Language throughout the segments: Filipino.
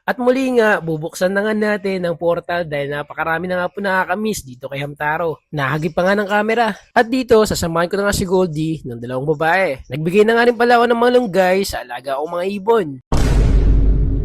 At muli nga, bubuksan na nga natin ang portal dahil napakarami na nga po nakakamiss dito kay Hamtaro. Nahagip pa nga ng camera. At dito, sasamahan ko na nga si Goldie ng dalawang babae. Nagbigay na nga rin pala ako ng mga lunggay sa alaga akong mga ibon.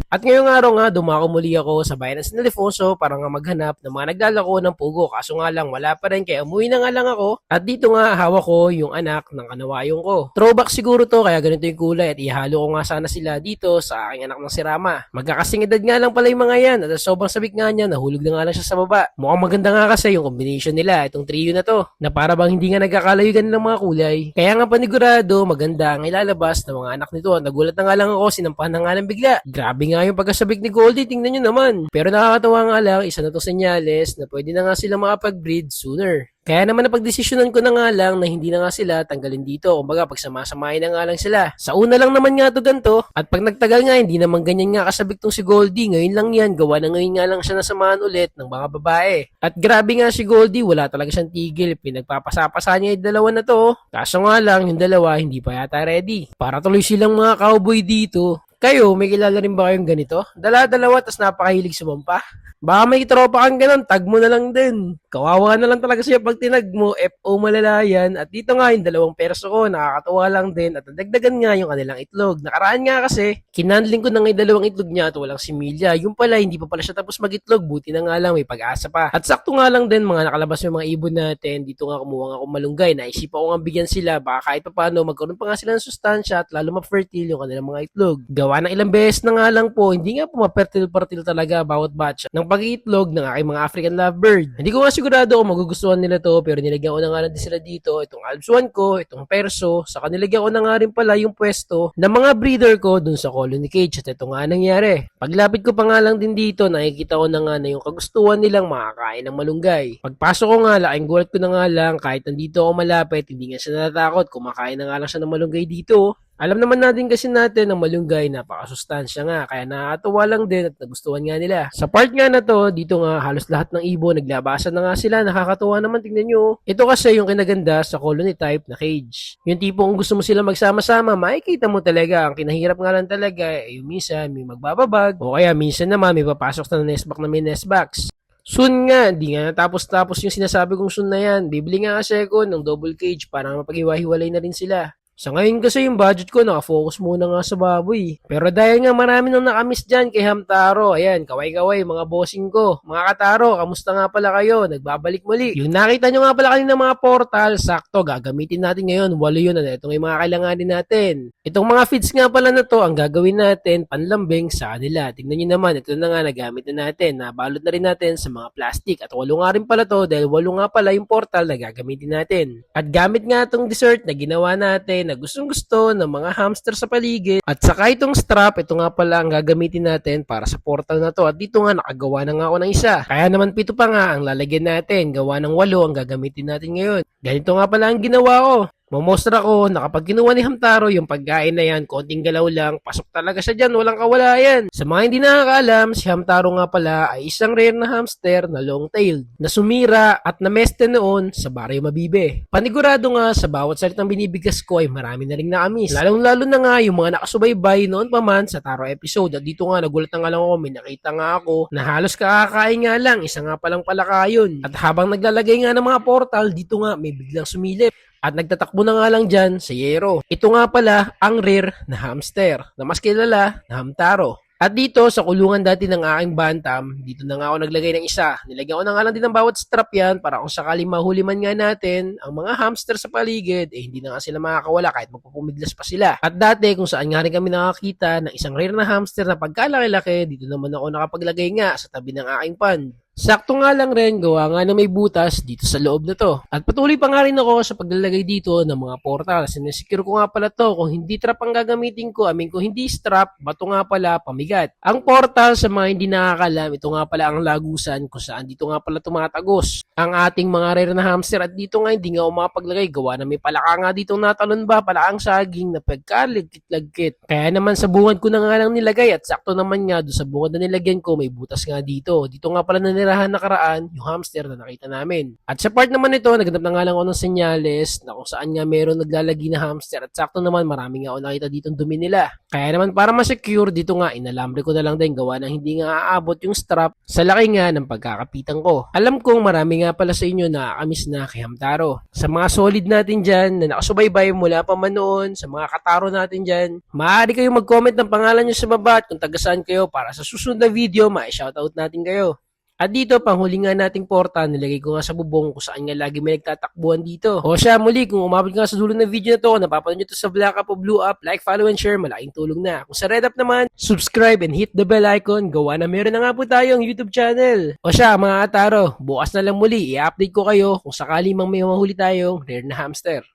At ngayong araw nga, dumako muli ako sa bayan ng San Ildefonso para nga maghanap ng mga naglalako ng pugo. Kaso nga lang, wala pa rin kaya umuwi na nga lang ako. At dito nga, hawak ko yung anak ng kanawayong ko. Throwback siguro to, kaya ganito yung kulay at ihalo ko nga sana sila dito sa aking anak ng si Rama. Magkakasing edad nga lang pala yung mga yan at sobrang sabik nga niya, nahulog na nga lang siya sa baba. Mukhang maganda nga kasi yung combination nila, itong trio na to, na para bang hindi nga nagkakalayugan ng mga kulay. Kaya nga panigurado, maganda ang ilalabas ng mga anak nito. Nagulat na nga lang ako, sinampahan na nga lang bigla. Grabe nga yung pagkasabik ni Goldie, tingnan nyo naman. Pero nakakatawa nga lang, isa na to senyales na pwede na nga sila makapag-breed sooner. Kaya naman napagdesisyonan ko na nga lang na hindi na nga sila tanggalin dito. Kumbaga pagsamasamahin na nga lang sila. Sa una lang naman nga to ganito. At pag nagtagal nga hindi naman ganyan nga kasabik tong si Goldie. Ngayon lang yan. Gawa na ngayon nga lang siya nasamahan ulit ng mga babae. At grabe nga si Goldie. Wala talaga siyang tigil. Pinagpapasapasa niya yung dalawa na to. Kaso nga lang yung dalawa hindi pa yata ready. Para tuloy silang mga cowboy dito. Kayo, may kilala rin ba kayong ganito? Dala-dalawa tas napakahilig sumampa? Baka may tropa kang ganun, tag mo na lang din. Kawawa na lang talaga siya pag tinag mo, FO malalayan. At dito nga yung dalawang perso ko, nakakatuwa lang din. At nadagdagan nga yung kanilang itlog. Nakaraan nga kasi, kinandling ko na nga yung dalawang itlog niya at walang similya. Yung pala, hindi pa pala siya tapos mag-itlog. Buti na nga lang, may pag-asa pa. At sakto nga lang din, mga nakalabas yung mga ibon natin. Dito nga kumuha nga akong malunggay. Naisip ako nga bigyan sila. Baka kahit pa paano, magkaroon pa nga sila ng sustansya at lalo ma-fertile yung kanilang mga itlog. Gawa ng ilang beses na nga lang po, hindi nga po ma-fertile talaga bawat batch ng pag-iitlog ng aking mga African lovebird. Hindi ko nga sigurado kung magugustuhan nila to, pero nilagyan ko na nga din sila dito. Itong Alpsuan ko, itong Perso, saka nilagyan ko na nga rin pala yung pwesto ng mga breeder ko dun sa colony cage. At ito nga nangyari. Paglapit ko pa nga lang din dito, nakikita ko na nga na yung kagustuhan nilang makakain ng malunggay. Pagpasok ko nga, laking gulat ko na nga lang, kahit nandito ako malapit, hindi nga siya natatakot, kumakain na nga lang siya ng malunggay dito. Alam naman natin kasi natin ang malunggay, napakasustansya nga, kaya nakakatuwa lang din at nagustuhan nga nila. Sa part nga na to, dito nga halos lahat ng ibon naglabasan na nga sila, nakakatuwa naman, tingnan nyo. Ito kasi yung kinaganda sa colony type na cage. Yung tipo kung gusto mo sila magsama-sama, makikita mo talaga. Ang kinahirap nga lang talaga, yung minsan may magbababag, o kaya minsan naman may papasok na nestbox na may nestbox. Soon nga, di nga natapos-tapos yung sinasabi kong soon na yan. Bibili nga kasi ako ng double cage para mapag-iwa-hiwalay na rin sila. Sa ngayon kasi yung budget ko nakafocus muna nga sa baboy. Pero dahil nga marami nang nakamiss dyan kay Hamtaro, ayan, kaway-kaway mga bossing ko. Mga kataro, kamusta nga pala kayo? Nagbabalik muli. Yung nakita nyo nga pala kanina mga portal, sakto, gagamitin natin ngayon. 8 yun, ito yung mga kailanganin natin. Itong mga feeds nga pala na to, ang gagawin natin, panlambing sa kanila. Tingnan nyo naman, ito na nga, nagamit na natin. Nabalot na rin natin sa mga plastic. At 8 nga rin pala to, dahil 8 nga pala yung portal na gagamitin natin. At gamit nga itong dessert na ginawa natin, na gustong-gusto ng mga hamster sa paligid. At saka itong strap, ito nga pala ang gagamitin natin para sa portal na to. At dito nga nakagawa na nga ako ng isa. Kaya naman 7 pa nga ang lalagyan natin. Gawa ng 8 ang gagamitin natin ngayon. Ganito nga pala ang ginawa ko. Mamostra ko na kapag kinuha ni Hamtaro yung pagkain na yan, konting galaw lang, pasok talaga siya dyan, walang kawalayan. Sa mga hindi nakakaalam, si Hamtaro nga pala ay isang rare na hamster na long-tailed, na sumira at nameste noon sa Barrio Mabibe. Panigurado nga sa bawat salitang binibigas ko ay marami na rin nakamis. Lalong-lalo na nga yung mga nakasubaybay noon pa man sa Taro episode. At dito nga nagulat na nga lang ako, may nakita nga ako na halos kakakain nga lang, isa nga palang palakayon. At habang naglalagay nga ng mga portal, dito nga may biglang sumilip. At nagtatakbo na nga lang dyan sa Yero. Ito nga pala ang rare na hamster na mas kilala na Hamtaro. At dito sa kulungan dati ng aking bantam, dito na nga ako naglagay ng isa. Nilagyan ko na nga lang din ng bawat strap yan para kung sakaling mahuli man nga natin ang mga hamster sa paligid, hindi na nga sila makakawala kahit magpupumiglas pa sila. At dati kung saan nga rin kami nakakita ng isang rare na hamster na pagkalaki-laki, dito naman ako nakapaglagay nga sa tabi ng aking pond. Sakto nga lang rin, gawa nga na may butas dito sa loob na to. At patuloy pa nga rin ako sa paglalagay dito ng mga portal. Sinesecure ko nga pala to. Kung hindi trap ang gagamitin ko, kung hindi strap, bato nga pala pamigat. Ang portal sa mga hindi nakakalam, ito nga pala ang lagusan kung saan dito nga pala tumatagos ang ating mga rare na hamster. At dito nga hindi nga ako makapaglagay. Gawa na may palaka nga dito natalon ba, palakang saging na pagkalagkit-lagkit. Kaya naman sa bungad ko na nga lang nilagay at sakto naman nga doon sa bungad na nilagyan ko, may butas nga dito. Dito nga pala na tinirahan nakaraan yung hamster na nakita namin. At sa part naman ito, naghanap na nga lang ako ng senyales na kung saan nga meron naglalagi na hamster at sakto naman marami nga ako nakita dito dumi nila. Kaya naman para ma-secure dito nga, inalambre ko na lang din gawa ng hindi nga aabot yung strap sa laki nga ng pagkakapitan ko. Alam kong marami nga pala sa inyo na nakakamiss na kay Hamtaro. Sa mga solid natin dyan na nakasubaybay mula pa man noon, sa mga kataro natin dyan, maaari kayong mag-comment ng pangalan nyo sa baba at kung taga-saan kayo para sa susunod na video, ma-shoutout natin kayo. At dito, panghuli nga nating porta, nilagay ko nga sa bubong kung saan nga lagi may nagtatakbuhan dito. O siya, muli, kung umabot nga sa dulo ng video na to, kung napapanood nyo to sa black up o blue up, like, follow, and share, malaking tulong na. Kung sa red up naman, subscribe and hit the bell icon, gawa na meron na nga po tayong YouTube channel. O siya, mga kataro, bukas na lang muli, i-update ko kayo kung sakali mang may mahuli tayong rare na hamster.